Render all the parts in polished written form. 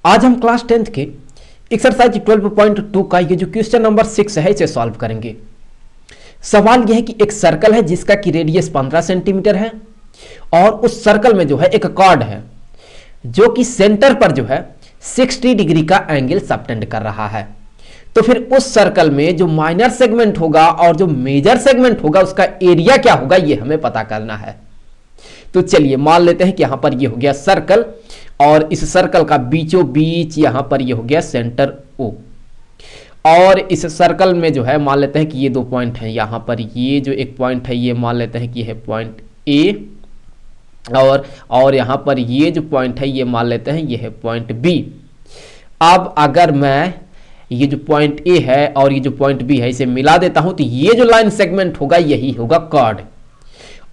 आज हम class 10th के एक्सरसाइज 12.2 का ये जो क्वेश्चन नंबर 6 है इसे सॉल्व करेंगे। सवाल यह है कि एक सर्कल है जिसका कि रेडियस 15 सेंटीमीटर है और उस सर्कल में जो है एक कॉर्ड है जो कि सेंटर पर जो है 60 डिग्री का एंगल सबटेंड कर रहा है। तो फिर उस सर्कल में जो माइनर सेगमेंट होगा और जो मेजर सेगमेंट होगा उसका एरिया क्या होगा ये हमें पता करना है। तो चलिए मान लेते हैं कि यहां पर ये हो गया सर्कल और इस सर्कल का बीचों बीच यहां पर ये हो गया सेंटर O और इस सर्कल में जो है मान लेते हैं कि ये दो पॉइंट हैं। यहां पर ये जो एक पॉइंट है ये मान लेते हैं कि यह पॉइंट A और यहां पर ये जो पॉइंट है ये मान लेते हैं ये है पॉइंट B। अब अगर मैं ये जो पॉइंट A है और ये जो पॉइंट B है इसे मिला देता हूं तो ये जो लाइन सेगमेंट होगा यही होगा कॉर्ड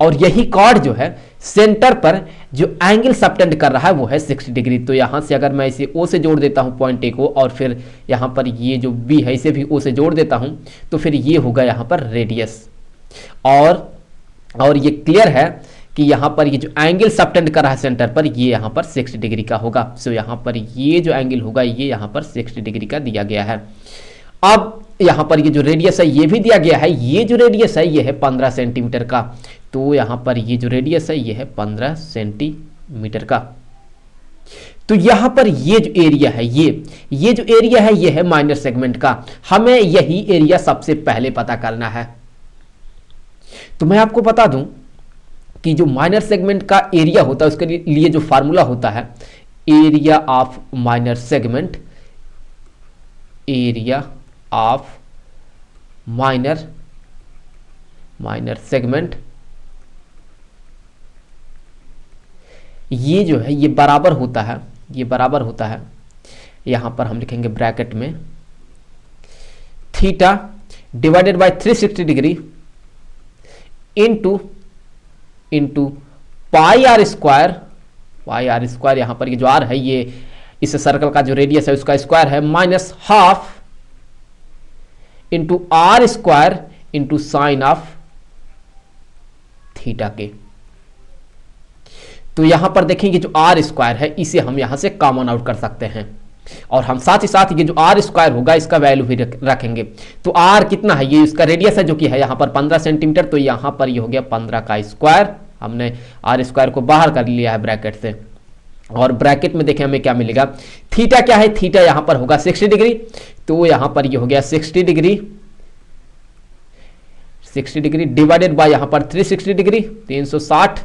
और यही कॉर्ड जो है सेंटर पर जो एंगल सबटेंड कर रहा है वो है 60 डिग्री। तो यहां से अगर मैं इसे O से जोड़ देता हूं पॉइंट A को और फिर यहां पर ये जो B है इसे भी O से जोड़ देता हूं तो फिर ये होगा यहां पर रेडियस और ये क्लियर है कि यहां पर ये जो एंगल सबटेंड कर रहा है सेंटर पर ये यहां पर 60 डिग्री का होगा। सो यहां पर ये जो एंगल होगा ये यहां पर 60 डिग्री का दिया गया है। अब यहां पर ये जो रेडियस है ये भी दिया गया है, ये जो रेडियस है ये है 15 सेंटीमीटर का। तो यहां पर ये जो रेडियस है ये है 15 सेंटीमीटर का। तो यहां पर ये जो एरिया है ये जो एरिया है ये है माइनर सेगमेंट का। हमें यही एरिया सबसे पहले पता करना है। तो मैं आपको बता दूं कि जो माइनर सेगमेंट का एरिया होता है उसके लिए जो फार्मूला होता है area of minor segment, area of minor segment ये जो है ये बराबर होता है यहां पर हम लिखेंगे ब्रैकेट में theta divided by 360 degree into pi r square यहां पर ये जो आर है ये इस सर्कल का जो रेडियस है उसका स्क्वायर है minus half into r square into sine of theta के। तो यहां पर देखेंगे जो आर स्क्वायर है इसे हम यहां से कॉमन आउट कर सकते हैं और हम साथ ही साथ ये जो आर स्क्वायर होगा इसका वैल्यू भी रखेंगे। तो आर कितना है ये इसका रेडियस है जो कि है यहां पर 15 सेंटीमीटर। तो यहां पर ये हो गया 15 का स्क्वायर, हमने आर स्क्वायर को बाहर कर लिया है ब्रैकेट से और ब्रैकेट में देखें हमें क्या मिलेगा। थीटा क्या है, थीटा यहां पर होगा 60 डिग्री। तो यहां पर ये हो गया 60 डिग्री डिवाइडेड बाय यहां पर 360 डिग्री 360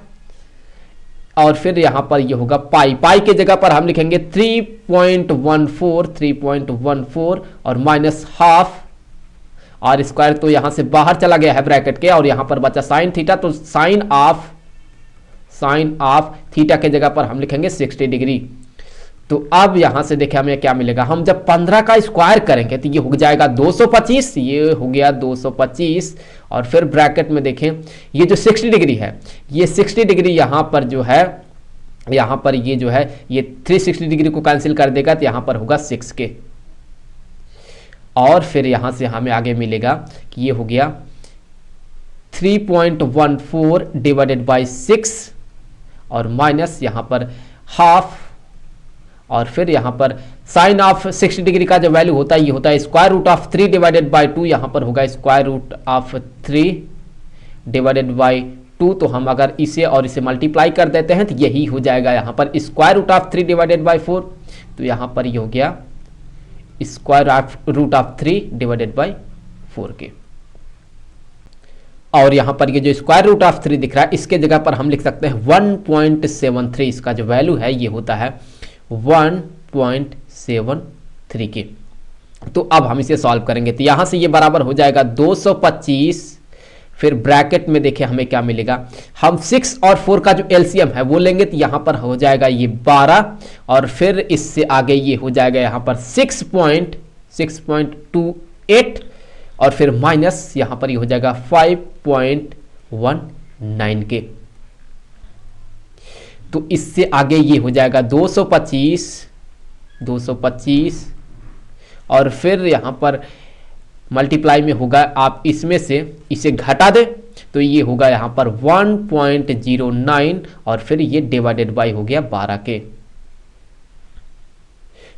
और फिर यहां पर ये होगा पाई के जगह पर हम लिखेंगे 3.14 और माइनस हाफ आर स्क्वायर। तो यहां से बाहर चला गया है ब्रैकेट के और यहां पर बचा साइन थीटा। तो साइन ऑफ थीटा के जगह पर हम लिखेंगे 60 डिग्री। तो अब यहां से देखें हमें क्या मिलेगा। हम जब 15 का स्क्वायर करेंगे तो ये हो जाएगा 225, ये हो गया 225 और फिर ब्रैकेट में देखें ये जो 60 डिग्री है ये 60 डिग्री यहां पर जो है यहां पर ये जो है ये 360 डिग्री को कैंसिल कर देगा तो यहां पर होगा 6 के और फिर यहां से हमें आगे मिलेगा कि ये हो गया 3.14 डिवाइडेड बाय 6 और माइनस यहां पर हाफ और फिर यहां पर साइन ऑफ 60 डिग्री का जो वैल्यू होता है ये होता है square root of 3 divided by 2। यहां पर होगा square root of 3 divided by 2। तो हम अगर इसे और इसे मल्टीप्लाई कर देते हैं तो यही हो जाएगा यहां पर square root of 3 divided by 4। तो यहां पर ये हो गया square root of 3 divided by 4 के और यहां पर ये जो स्क्वायर रूट ऑफ 3 दिख रहा है इसके जगह पर हम लिख सकते हैं 1.73। इसका जो वैल्यू है ये होता है 1.73 के। तो अब हम इसे सॉल्व करेंगे तो यहां से ये बराबर हो जाएगा 225 फिर ब्रैकेट में देखें हमें क्या मिलेगा। हम 6 और 4 का जो एलसीएम है वो लेंगे तो यहां पर हो जाएगा ये 12 और फिर इससे आगे ये हो जाएगा यहां पर 6.28 और फिर माइनस यहां पर ये हो जाएगा 5.19 के। तो इससे आगे ये हो जाएगा 225 और फिर यहां पर मल्टीप्लाई में होगा आप इसमें से इसे घटा दें तो ये होगा यहां पर 1.09 और फिर ये डिवाइडेड बाय हो गया 12 के।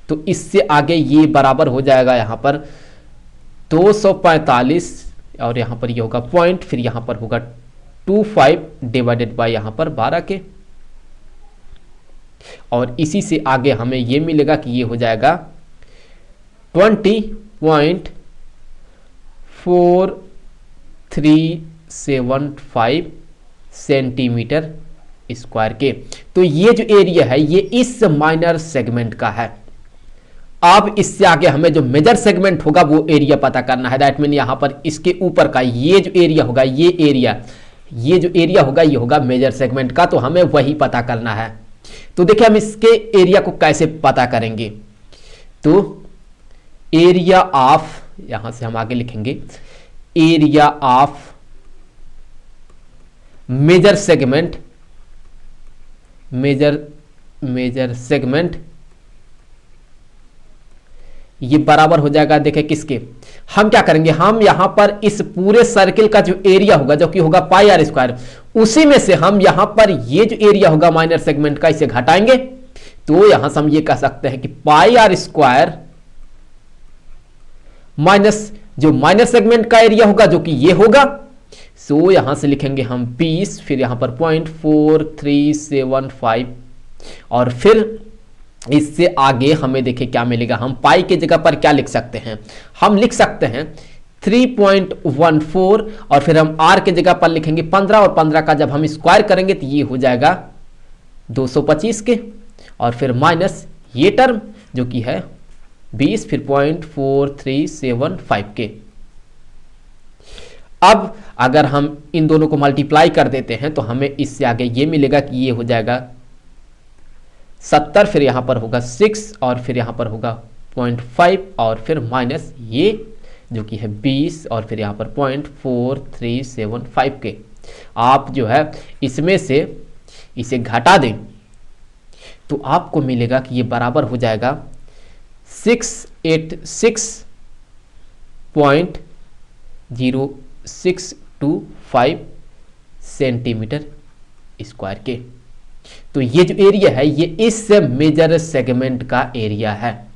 तो इससे आगे ये बराबर हो जाएगा यहाँ पर 245 और यहाँ पर ये होगा पॉइंट, फिर यहाँ पर होगा 25 डिवाइडेड बाय यहाँ पर 12 के, और इसी से आगे हमें ये मिलेगा कि ये हो जाएगा 20.4375 सेंटीमीटर स्क्वायर के। तो ये जो एरिया है ये इस माइनर सेगमेंट का है। अब इससे आगे हमें जो मेजर सेगमेंट होगा वो एरिया पता करना है। दैट मीन यहां पर इसके ऊपर का ये जो एरिया होगा, ये जो एरिया होगा ये होगा मेजर सेगमेंट का, तो हमें वही पता करना है। तो देखिए हम इसके एरिया को कैसे पता करेंगे। तो एरिया ऑफ, यहां से हम आगे लिखेंगे area of major segment, major segment ये बराबर हो जाएगा, देखें किसके, हम क्या करेंगे, हम यहां पर इस पूरे सर्किल का जो एरिया होगा जो कि होगा पाई आर स्क्वायर, उसी में से हम यहां पर ये जो एरिया होगा माइनर सेगमेंट का इसे घटाएंगे। तो यहां से हम ये कह सकते हैं कि पाई आर स्क्वायर माइनस जो माइनर सेगमेंट का एरिया होगा जो कि ये होगा। सो यहां से लिखेंगे हम 20, फिर यहां पर 0.4375 और फिर इससे आगे हमें देखिए क्या मिलेगा। हम पाई की जगह पर क्या लिख सकते हैं, हम लिख सकते हैं 3.14 और फिर हम आर की जगह पर लिखेंगे 15 और 15 का जब हम स्क्वायर करेंगे तो ये हो जाएगा 225 के, और फिर माइनस ये टर्म जो कि है 20, फिर 0.4375 के। अब अगर हम इन दोनों को मल्टीप्लाई कर देते हैं तो हमें इससे आगे ये मिलेगा कि ये हो जाएगा 70, फिर यहां पर होगा 6 और फिर यहां पर होगा 0.5 और फिर माइनस ये जो कि है 20 और फिर यहां पर 0.4375 के। आप जो है इसमें से इसे घटा दें तो आपको मिलेगा कि ये बराबर हो जाएगा 686.0625 सेंटीमीटर स्क्वायर के। तो ये जो एरिया है ये इस मेजर सेगमेंट का एरिया है।